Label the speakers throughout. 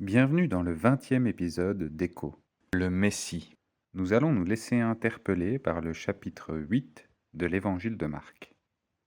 Speaker 1: Bienvenue dans le 20e épisode d'Écho, le Messie. Nous allons nous laisser interpeller par le chapitre 8 de l'Évangile de Marc.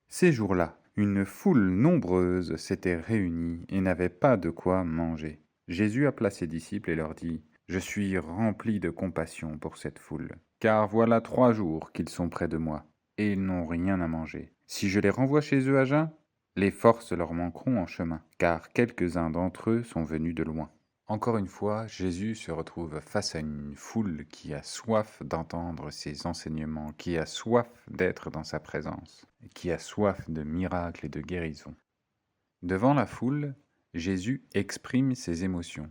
Speaker 1: Ces jours-là, une foule nombreuse s'était réunie et n'avait pas de quoi manger. Jésus appela ses disciples et leur dit : « Je suis rempli de compassion pour cette foule, car voilà 3 jours qu'ils sont près de moi, et ils n'ont rien à manger. Si je les renvoie chez eux à jeun, les forces leur manqueront en chemin, car quelques-uns d'entre eux sont venus de loin. » Encore une fois, Jésus se retrouve face à une foule qui a soif d'entendre ses enseignements, qui a soif d'être dans sa présence, qui a soif de miracles et de guérisons. Devant la foule, Jésus exprime ses émotions.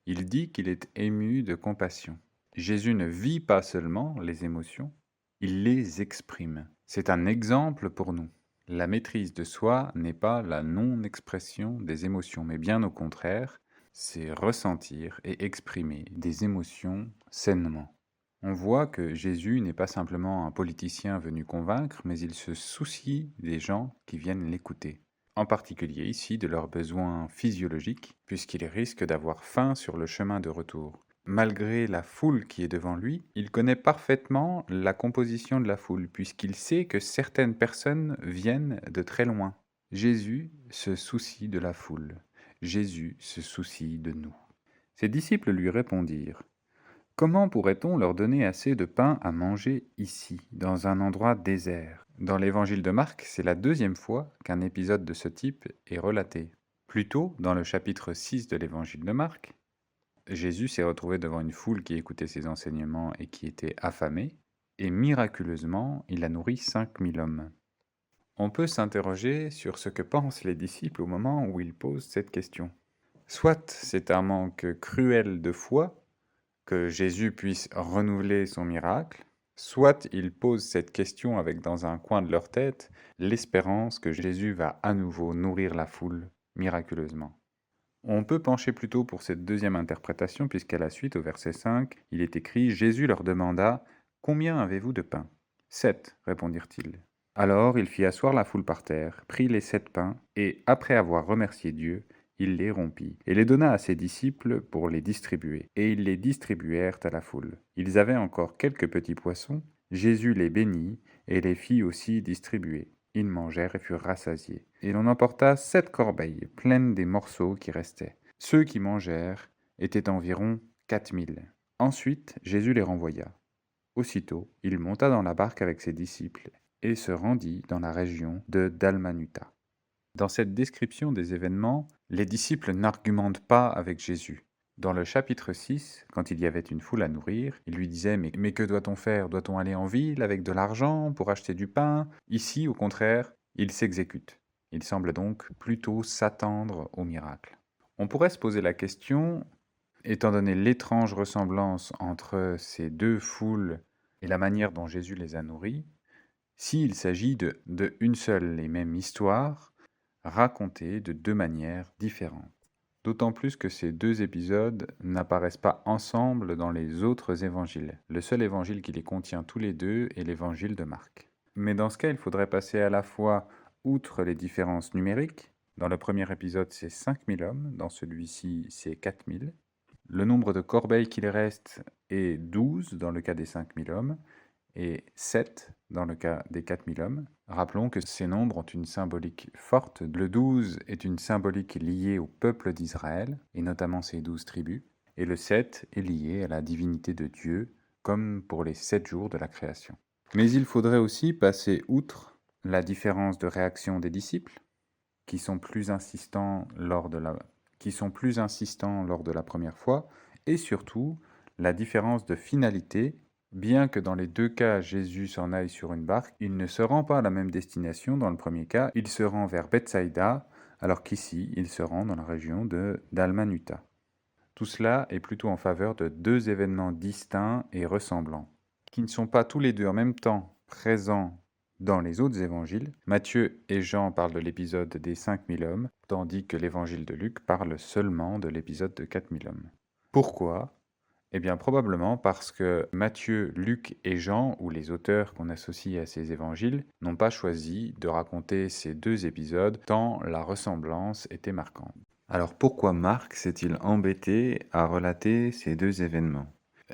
Speaker 1: Il dit qu'il est ému de compassion. Jésus ne vit pas seulement les émotions, il les exprime. C'est un exemple pour nous. La maîtrise de soi n'est pas la non-expression des émotions, mais bien au contraire, c'est ressentir et exprimer des émotions sainement. On voit que Jésus n'est pas simplement un politicien venu convaincre, mais il se soucie des gens qui viennent l'écouter. En particulier ici de leurs besoins physiologiques, puisqu'il risque d'avoir faim sur le chemin de retour. Malgré la foule qui est devant lui, il connaît parfaitement la composition de la foule, puisqu'il sait que certaines personnes viennent de très loin. Jésus se soucie de la foule. Jésus se soucie de nous. Ses disciples lui répondirent : « Comment pourrait-on leur donner assez de pain à manger ici, dans un endroit désert ?» Dans l'évangile de Marc, c'est la 2e fois qu'un épisode de ce type est relaté. Plus tôt, dans le chapitre 6 de l'évangile de Marc, Jésus s'est retrouvé devant une foule qui écoutait ses enseignements et qui était affamée, et miraculeusement, il a nourri 5000 hommes. On peut s'interroger sur ce que pensent les disciples au moment où ils posent cette question. Soit c'est un manque cruel de foi que Jésus puisse renouveler son miracle, soit ils posent cette question avec dans un coin de leur tête l'espérance que Jésus va à nouveau nourrir la foule miraculeusement. On peut pencher plutôt pour cette 2e interprétation puisqu'à la suite, au verset 5, il est écrit : « Jésus leur demanda : Combien avez-vous de pain ? 7, répondirent-ils. Alors il fit asseoir la foule par terre, prit les 7 pains, et, après avoir remercié Dieu, il les rompit, et les donna à ses disciples pour les distribuer. Et ils les distribuèrent à la foule. Ils avaient encore quelques petits poissons. Jésus les bénit, et les fit aussi distribuer. Ils mangèrent et furent rassasiés. Et l'on emporta 7 corbeilles, pleines des morceaux qui restaient. Ceux qui mangèrent étaient environ 4000. Ensuite, Jésus les renvoya. Aussitôt, il monta dans la barque avec ses disciples et se rendit dans la région de Dalmanuta. Dans cette description des événements, les disciples n'argumentent pas avec Jésus. Dans le chapitre 6, quand il y avait une foule à nourrir, il lui disait : mais que doit-on faire ? Doit-on aller en ville avec de l'argent pour acheter du pain ? Ici, au contraire, il s'exécute. Il semble donc plutôt s'attendre au miracle. On pourrait se poser la question, étant donné l'étrange ressemblance entre ces deux foules et la manière dont Jésus les a nourris, s'il s'agit de une seule et même histoire, racontée de 2 manières différentes. D'autant plus que ces 2 épisodes n'apparaissent pas ensemble dans les autres évangiles. Le seul évangile qui les contient tous les 2 est l'évangile de Marc. Mais dans ce cas, il faudrait passer à la fois outre les différences numériques. Dans le premier épisode, c'est 5000 hommes, dans celui-ci, c'est 4000. Le nombre de corbeilles qu'il reste est 12 dans le cas des 5000 hommes, et 7 dans le cas des 4000 hommes. Rappelons que ces nombres ont une symbolique forte. Le 12 est une symbolique liée au peuple d'Israël, et notamment ses 12 tribus, et le 7 est lié à la divinité de Dieu, comme pour les 7 jours de la création. Mais il faudrait aussi passer outre la différence de réaction des disciples, qui sont plus insistants lors de la première fois, et surtout la différence de finalité. Bien que dans les 2 cas, Jésus s'en aille sur une barque, il ne se rend pas à la même destination. Dans le premier cas, il se rend vers Bethsaïda, alors qu'ici, il se rend dans la région de Dalmanuta. Tout cela est plutôt en faveur de 2 événements distincts et ressemblants, qui ne sont pas tous les 2 en même temps présents dans les autres évangiles. Matthieu et Jean parlent de l'épisode des 5000 hommes, tandis que l'évangile de Luc parle seulement de l'épisode de 4000 hommes. Pourquoi ? Eh bien, probablement parce que Matthieu, Luc et Jean, ou les auteurs qu'on associe à ces évangiles, n'ont pas choisi de raconter ces 2 épisodes tant la ressemblance était marquante. Alors pourquoi Marc s'est-il embêté à relater ces deux événements?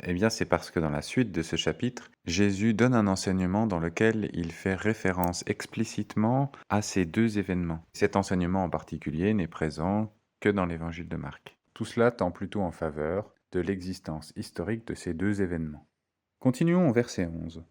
Speaker 1: Eh bien, c'est parce que dans la suite de ce chapitre, Jésus donne un enseignement dans lequel il fait référence explicitement à ces deux événements. Cet enseignement en particulier n'est présent que dans l'évangile de Marc. Tout cela tend plutôt en faveur de l'existence historique de ces deux événements. Continuons au verset 11.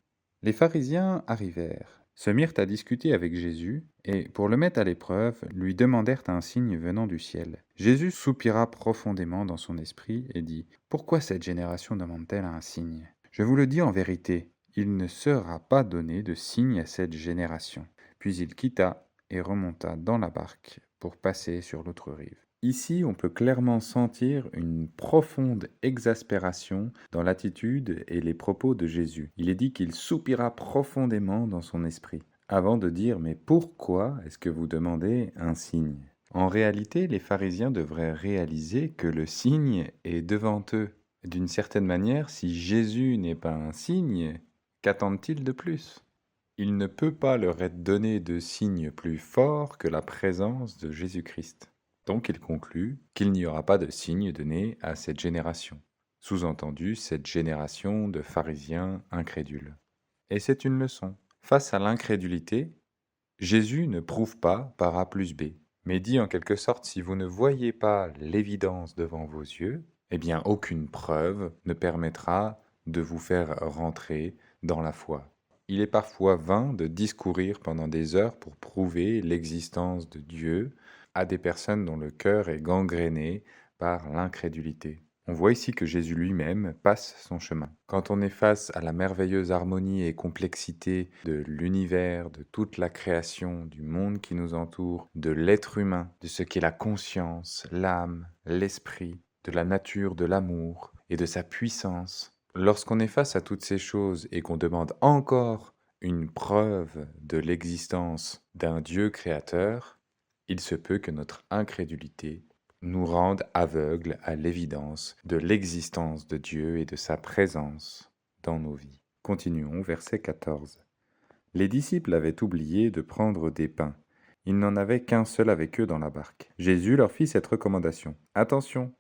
Speaker 1: Les pharisiens arrivèrent, se mirent à discuter avec Jésus, et, pour le mettre à l'épreuve, lui demandèrent un signe venant du ciel. Jésus soupira profondément dans son esprit et dit, « Pourquoi cette génération demande-t-elle un signe? Je vous le dis en vérité, il ne sera pas donné de signe à cette génération. » Puis il quitta et remonta dans la barque pour passer sur l'autre rive. Ici, on peut clairement sentir une profonde exaspération dans l'attitude et les propos de Jésus. Il est dit qu'il soupira profondément dans son esprit, avant de dire « Mais pourquoi est-ce que vous demandez un signe ?» En réalité, les pharisiens devraient réaliser que le signe est devant eux. D'une certaine manière, si Jésus n'est pas un signe, qu'attendent-ils de plus? Il ne peut pas leur être donné de signe plus fort que la présence de Jésus-Christ. Donc il conclut qu'il n'y aura pas de signe donné à cette génération. Sous-entendu, cette génération de pharisiens incrédules. Et c'est une leçon. Face à l'incrédulité, Jésus ne prouve pas par A plus B, mais dit en quelque sorte, si vous ne voyez pas l'évidence devant vos yeux, eh bien aucune preuve ne permettra de vous faire rentrer dans la foi. Il est parfois vain de discourir pendant des heures pour prouver l'existence de Dieu à des personnes dont le cœur est gangréné par l'incrédulité. On voit ici que Jésus lui-même passe son chemin. Quand on est face à la merveilleuse harmonie et complexité de l'univers, de toute la création, du monde qui nous entoure, de l'être humain, de ce qu'est la conscience, l'âme, l'esprit, de la nature de l'amour et de sa puissance, lorsqu'on est face à toutes ces choses et qu'on demande encore une preuve de l'existence d'un Dieu créateur, il se peut que notre incrédulité nous rende aveugles à l'évidence de l'existence de Dieu et de sa présence dans nos vies. Continuons, verset 14. Les disciples avaient oublié de prendre des pains. Ils n'en avaient qu'un seul avec eux dans la barque. Jésus leur fit cette recommandation. Attention,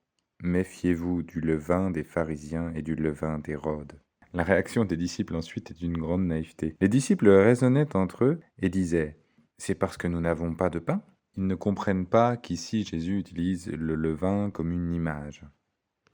Speaker 1: méfiez-vous du levain des pharisiens et du levain d'Hérode. La réaction des disciples ensuite est d'une grande naïveté. Les disciples raisonnaient entre eux et disaient, « C'est parce que nous n'avons pas de pain ?» Ils ne comprennent pas qu'ici Jésus utilise le levain comme une image.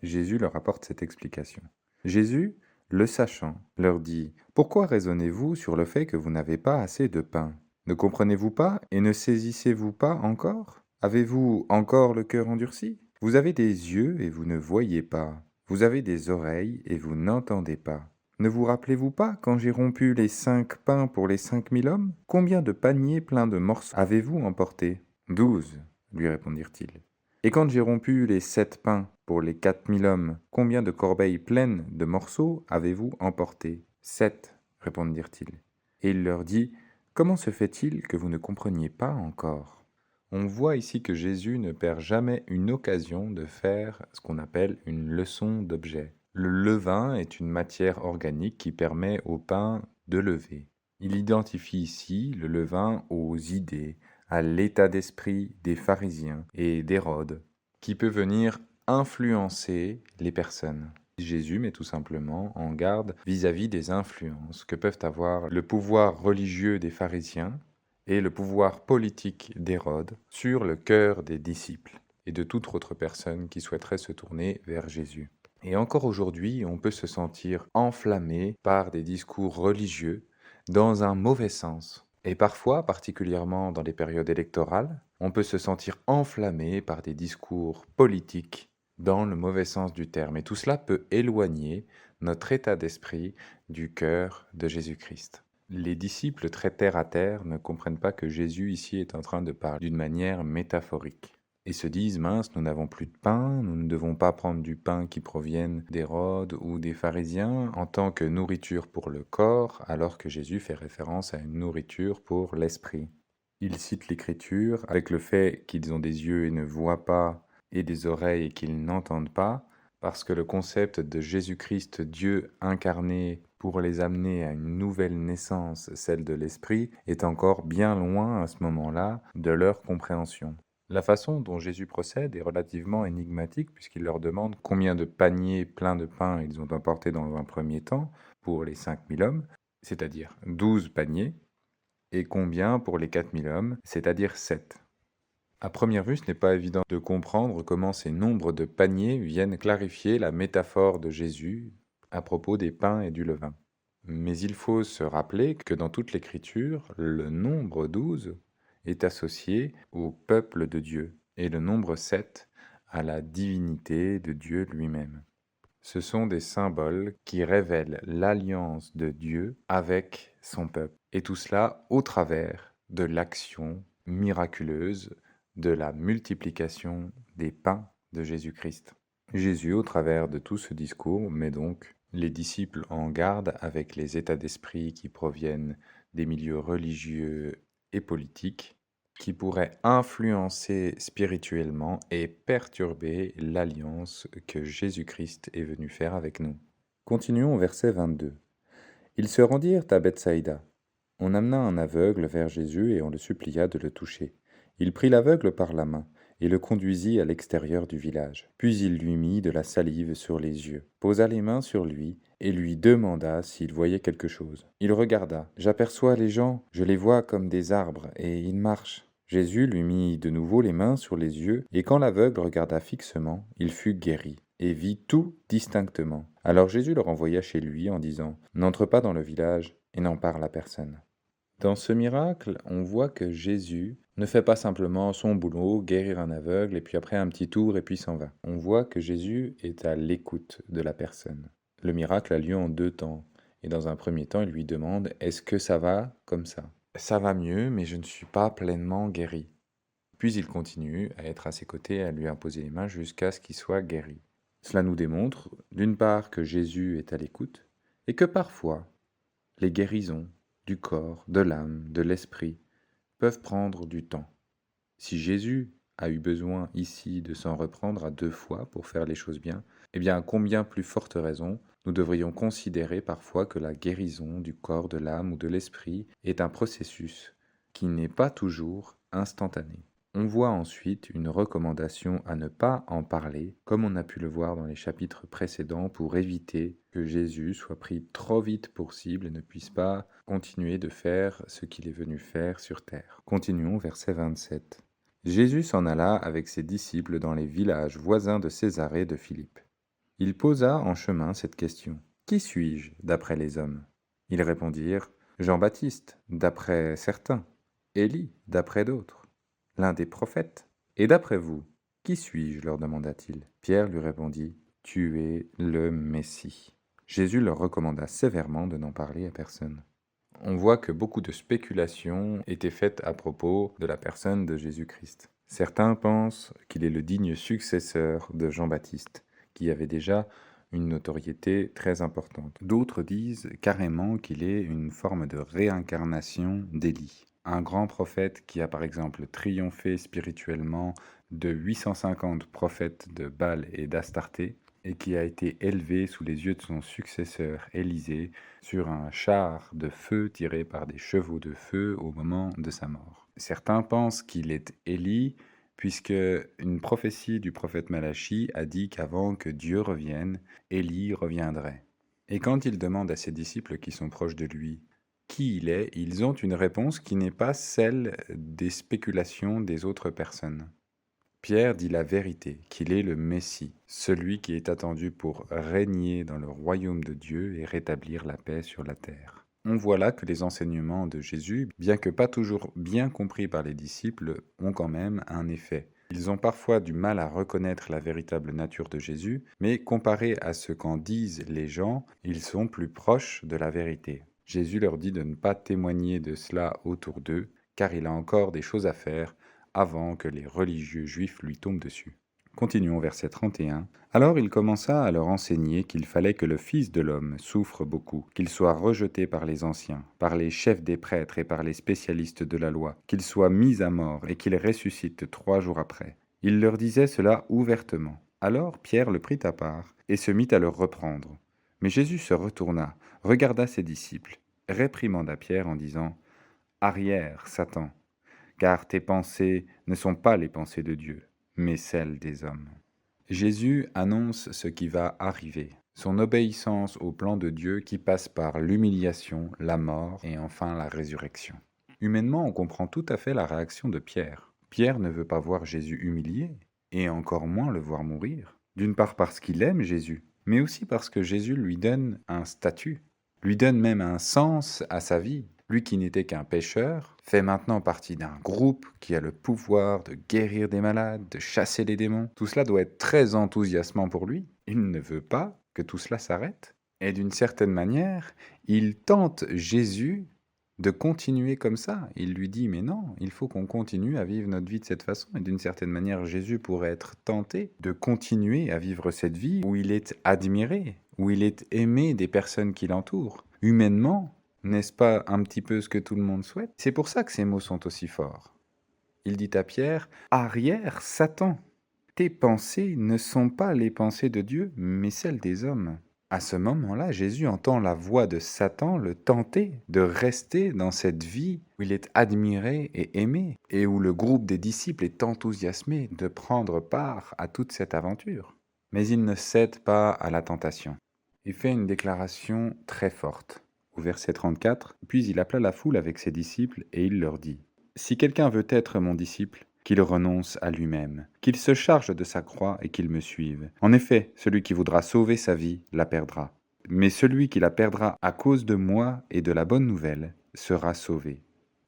Speaker 1: Jésus leur apporte cette explication. Jésus, le sachant, leur dit, « Pourquoi raisonnez-vous sur le fait que vous n'avez pas assez de pain? Ne comprenez-vous pas et ne saisissez-vous pas encore? Avez-vous encore le cœur endurci? Vous avez des yeux et vous ne voyez pas. Vous avez des oreilles et vous n'entendez pas. Ne vous rappelez-vous pas quand j'ai rompu les 5 pains pour les 5000 hommes? Combien de paniers pleins de morceaux avez-vous emportés? 12, lui répondirent-ils. Et quand j'ai rompu les 7 pains pour les 4000 hommes, combien de corbeilles pleines de morceaux avez-vous emporté? 7, répondirent-ils. Et il leur dit, comment se fait-il que vous ne compreniez pas encore? On voit ici que Jésus ne perd jamais une occasion de faire ce qu'on appelle une leçon d'objet. Le levain est une matière organique qui permet au pain de lever. Il identifie ici le levain aux idées, à l'état d'esprit des pharisiens et d'Hérode, qui peut venir influencer les personnes. Jésus met tout simplement en garde vis-à-vis des influences que peuvent avoir le pouvoir religieux des pharisiens et le pouvoir politique d'Hérode sur le cœur des disciples et de toute autre personne qui souhaiterait se tourner vers Jésus. Et encore aujourd'hui, on peut se sentir enflammé par des discours religieux dans un mauvais sens. Et parfois, particulièrement dans les périodes électorales, on peut se sentir enflammé par des discours politiques dans le mauvais sens du terme. Et tout cela peut éloigner notre état d'esprit du cœur de Jésus-Christ. Les disciples très terre à terre ne comprennent pas que Jésus ici est en train de parler d'une manière métaphorique et se disent, mince, nous n'avons plus de pain, nous ne devons pas prendre du pain qui provienne d'Hérode ou des pharisiens en tant que nourriture pour le corps, alors que Jésus fait référence à une nourriture pour l'esprit. Il cite l'Écriture avec le fait qu'ils ont des yeux et ne voient pas, et des oreilles et qu'ils n'entendent pas, parce que le concept de Jésus-Christ, Dieu incarné, pour les amener à une nouvelle naissance, celle de l'esprit, est encore bien loin à ce moment-là de leur compréhension. La façon dont Jésus procède est relativement énigmatique puisqu'il leur demande combien de paniers pleins de pain ils ont emporté dans un premier temps pour les 5000 hommes, c'est-à-dire 12 paniers, et combien pour les 4000 hommes, c'est-à-dire 7. À première vue, ce n'est pas évident de comprendre comment ces nombres de paniers viennent clarifier la métaphore de Jésus à propos des pains et du levain. Mais il faut se rappeler que dans toute l'Écriture, le nombre 12 est associé au peuple de Dieu et le nombre 7 à la divinité de Dieu lui-même. Ce sont des symboles qui révèlent l'alliance de Dieu avec son peuple, et tout cela au travers de l'action miraculeuse de la multiplication des pains de Jésus-Christ. Jésus, au travers de tout ce discours, met donc les disciples en garde avec les états d'esprit qui proviennent des milieux religieux et politiques qui pourraient influencer spirituellement et perturber l'alliance que Jésus-Christ est venu faire avec nous. Continuons au verset 22. Ils se rendirent à Bethsaïda. On amena un aveugle vers Jésus et on le supplia de le toucher. Il prit l'aveugle par la main et le conduisit à l'extérieur du village. Puis il lui mit de la salive sur les yeux, posa les mains sur lui et lui demanda s'il voyait quelque chose. Il regarda. J'aperçois les gens, je les vois comme des arbres, et ils marchent. Jésus lui mit de nouveau les mains sur les yeux, et quand l'aveugle regarda fixement, il fut guéri, et vit tout distinctement. Alors Jésus le renvoya chez lui en disant, n'entre pas dans le village et n'en parle à personne. Dans ce miracle, on voit que Jésus ne fait pas simplement son boulot, guérir un aveugle, et puis après un petit tour, et puis s'en va. On voit que Jésus est à l'écoute de la personne. Le miracle a lieu en 2 temps. Et dans un premier temps, il lui demande, est-ce que ça va comme ça? Ça va mieux, mais je ne suis pas pleinement guéri. Puis il continue à être à ses côtés, à lui imposer les mains jusqu'à ce qu'il soit guéri. Cela nous démontre, d'une part, que Jésus est à l'écoute, et que parfois, les guérisons du corps, de l'âme, de l'esprit peuvent prendre du temps. Si Jésus a eu besoin ici de s'en reprendre à 2 fois pour faire les choses bien, eh bien à combien plus forte raison nous devrions considérer parfois que la guérison du corps, de l'âme ou de l'esprit est un processus qui n'est pas toujours instantané. On voit ensuite une recommandation à ne pas en parler, comme on a pu le voir dans les chapitres précédents, pour éviter que Jésus soit pris trop vite pour cible et ne puisse pas continuer de faire ce qu'il est venu faire sur terre. Continuons, verset 27. Jésus s'en alla avec ses disciples dans les villages voisins de Césarée de Philippe. Il posa en chemin cette question. Qui suis-je, d'après les hommes? Ils répondirent, Jean-Baptiste, d'après certains, Élie, d'après d'autres, l'un des prophètes. Et d'après vous, qui suis-je? Leur demanda-t-il. Pierre lui répondit, Tu es le Messie. Jésus leur recommanda sévèrement de n'en parler à personne. On voit que beaucoup de spéculations étaient faites à propos de la personne de Jésus-Christ. Certains pensent qu'il est le digne successeur de Jean-Baptiste, qui avait déjà une notoriété très importante. D'autres disent carrément qu'il est une forme de réincarnation d'Élie, un grand prophète qui a par exemple triomphé spirituellement de 850 prophètes de Baal et d'Astarté, et qui a été élevé sous les yeux de son successeur Élisée sur un char de feu tiré par des chevaux de feu au moment de sa mort. Certains pensent qu'il est Élie, puisque une prophétie du prophète Malachie a dit qu'avant que Dieu revienne, Élie reviendrait. Et quand il demande à ses disciples qui sont proches de lui qui il est, ils ont une réponse qui n'est pas celle des spéculations des autres personnes. Pierre dit la vérité, qu'il est le Messie, celui qui est attendu pour régner dans le royaume de Dieu et rétablir la paix sur la terre. On voit là que les enseignements de Jésus, bien que pas toujours bien compris par les disciples, ont quand même un effet. Ils ont parfois du mal à reconnaître la véritable nature de Jésus, mais comparé à ce qu'en disent les gens, ils sont plus proches de la vérité. Jésus leur dit de ne pas témoigner de cela autour d'eux, car il a encore des choses à faire avant que les religieux juifs lui tombent dessus. Continuons verset 31. Alors il commença à leur enseigner qu'il fallait que le Fils de l'homme souffre beaucoup, qu'il soit rejeté par les anciens, par les chefs des prêtres et par les spécialistes de la loi, qu'il soit mis à mort et qu'il ressuscite 3 jours après. Il leur disait cela ouvertement. Alors Pierre le prit à part et se mit à leur reprendre. Mais Jésus se retourna, regarda ses disciples, réprimanda Pierre en disant « Arrière, Satan ! car tes pensées ne sont pas les pensées de Dieu, mais celles des hommes. Jésus annonce ce qui va arriver, son obéissance au plan de Dieu qui passe par l'humiliation, la mort et enfin la résurrection. Humainement, on comprend tout à fait la réaction de Pierre. Pierre ne veut pas voir Jésus humilié, et encore moins le voir mourir. D'une part parce qu'il aime Jésus, mais aussi parce que Jésus lui donne un statut, lui donne même un sens à sa vie. Lui qui n'était qu'un pécheur, fait maintenant partie d'un groupe qui a le pouvoir de guérir des malades, de chasser les démons. Tout cela doit être très enthousiasmant pour lui. Il ne veut pas que tout cela s'arrête. Et d'une certaine manière, il tente Jésus de continuer comme ça. Il lui dit, mais non, il faut qu'on continue à vivre notre vie de cette façon. Et d'une certaine manière, Jésus pourrait être tenté de continuer à vivre cette vie où il est admiré, où il est aimé des personnes qui l'entourent. Humainement, n'est-ce pas un petit peu ce que tout le monde souhaite? C'est pour ça que ces mots sont aussi forts. Il dit à Pierre, « Arrière, Satan, tes pensées ne sont pas les pensées de Dieu, mais celles des hommes. » À ce moment-là, Jésus entend la voix de Satan le tenter de rester dans cette vie où il est admiré et aimé, et où le groupe des disciples est enthousiasmé de prendre part à toute cette aventure. Mais il ne cède pas à la tentation. Il fait une déclaration très forte. Au verset 34, puis il appela la foule avec ses disciples et il leur dit, « Si quelqu'un veut être mon disciple, qu'il renonce à lui-même, qu'il se charge de sa croix et qu'il me suive. En effet, celui qui voudra sauver sa vie la perdra. Mais celui qui la perdra à cause de moi et de la bonne nouvelle sera sauvé.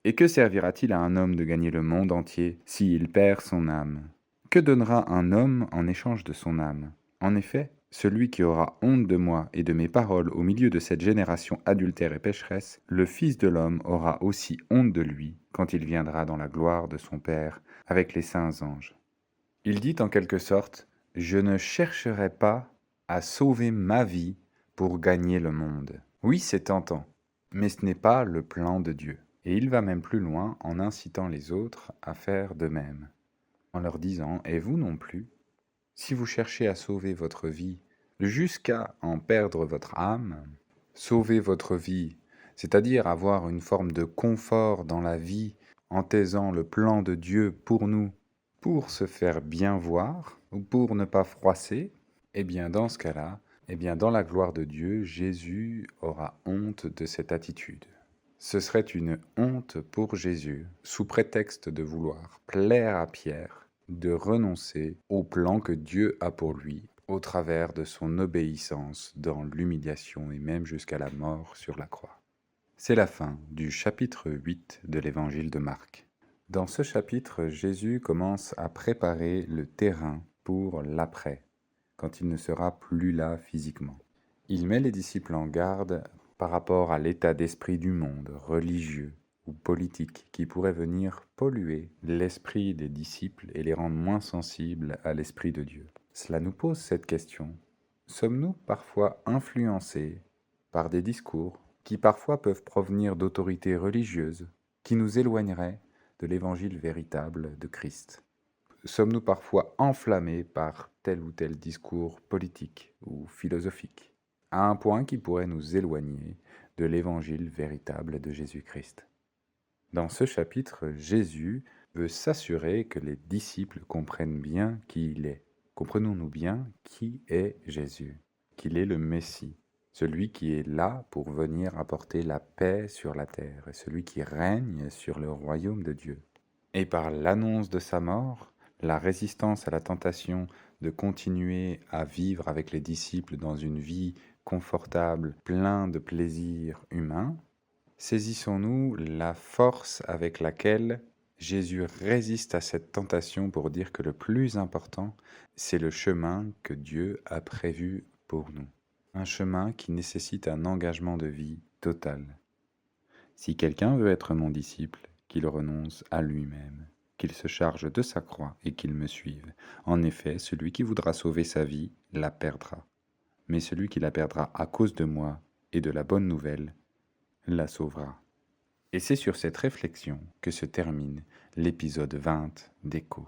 Speaker 1: Et que servira-t-il à un homme de gagner le monde entier s'il perd son âme? Que donnera un homme en échange de son âme? En effet, celui qui aura honte de moi et de mes paroles au milieu de cette génération adultère et pécheresse, le Fils de l'homme aura aussi honte de lui quand il viendra dans la gloire de son Père avec les saints anges. » Il dit en quelque sorte, « Je ne chercherai pas à sauver ma vie pour gagner le monde. » Oui, c'est tentant, mais ce n'est pas le plan de Dieu. Et il va même plus loin en incitant les autres à faire de même, en leur disant, « Et vous non plus, si vous cherchez à sauver votre vie jusqu'à en perdre votre âme, sauver votre vie, c'est-à-dire avoir une forme de confort dans la vie en taisant le plan de Dieu pour nous, pour se faire bien voir ou pour ne pas froisser, eh bien dans ce cas-là, eh bien dans la gloire de Dieu, Jésus aura honte de cette attitude. Ce serait une honte pour Jésus, sous prétexte de vouloir plaire à Pierre, de renoncer au plan que Dieu a pour lui, au travers de son obéissance dans l'humiliation et même jusqu'à la mort sur la croix. C'est la fin du chapitre 8 de l'évangile de Marc. Dans ce chapitre, Jésus commence à préparer le terrain pour l'après, quand il ne sera plus là physiquement. Il met les disciples en garde par rapport à l'état d'esprit du monde, religieux ou politique, qui pourrait venir polluer l'esprit des disciples et les rendre moins sensibles à l'esprit de Dieu. Cela nous pose cette question. Sommes-nous parfois influencés par des discours qui parfois peuvent provenir d'autorités religieuses qui nous éloigneraient de l'évangile véritable de Christ? Sommes-nous parfois enflammés par tel ou tel discours politique ou philosophique, à un point qui pourrait nous éloigner de l'évangile véritable de Jésus-Christ? Dans ce chapitre, Jésus veut s'assurer que les disciples comprennent bien qui il est. Comprenons-nous bien qui est Jésus, qu'il est le Messie, celui qui est là pour venir apporter la paix sur la terre, et celui qui règne sur le royaume de Dieu. Et par l'annonce de sa mort, la résistance à la tentation de continuer à vivre avec les disciples dans une vie confortable, plein de plaisirs humains, saisissons-nous la force avec laquelle Jésus résiste à cette tentation pour dire que le plus important, c'est le chemin que Dieu a prévu pour nous. Un chemin qui nécessite un engagement de vie total. Si quelqu'un veut être mon disciple, qu'il renonce à lui-même, qu'il se charge de sa croix et qu'il me suive. En effet, celui qui voudra sauver sa vie la perdra. Mais celui qui la perdra à cause de moi et de la bonne nouvelle la sauvera. Et c'est sur cette réflexion que se termine l'épisode 20 d'Écho.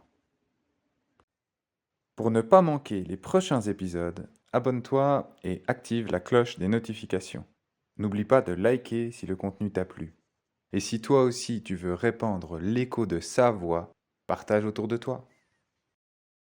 Speaker 1: Pour ne pas manquer les prochains épisodes, abonne-toi et active la cloche des notifications. N'oublie pas de liker si le contenu t'a plu. Et si toi aussi tu veux répandre l'écho de sa voix, partage autour de toi.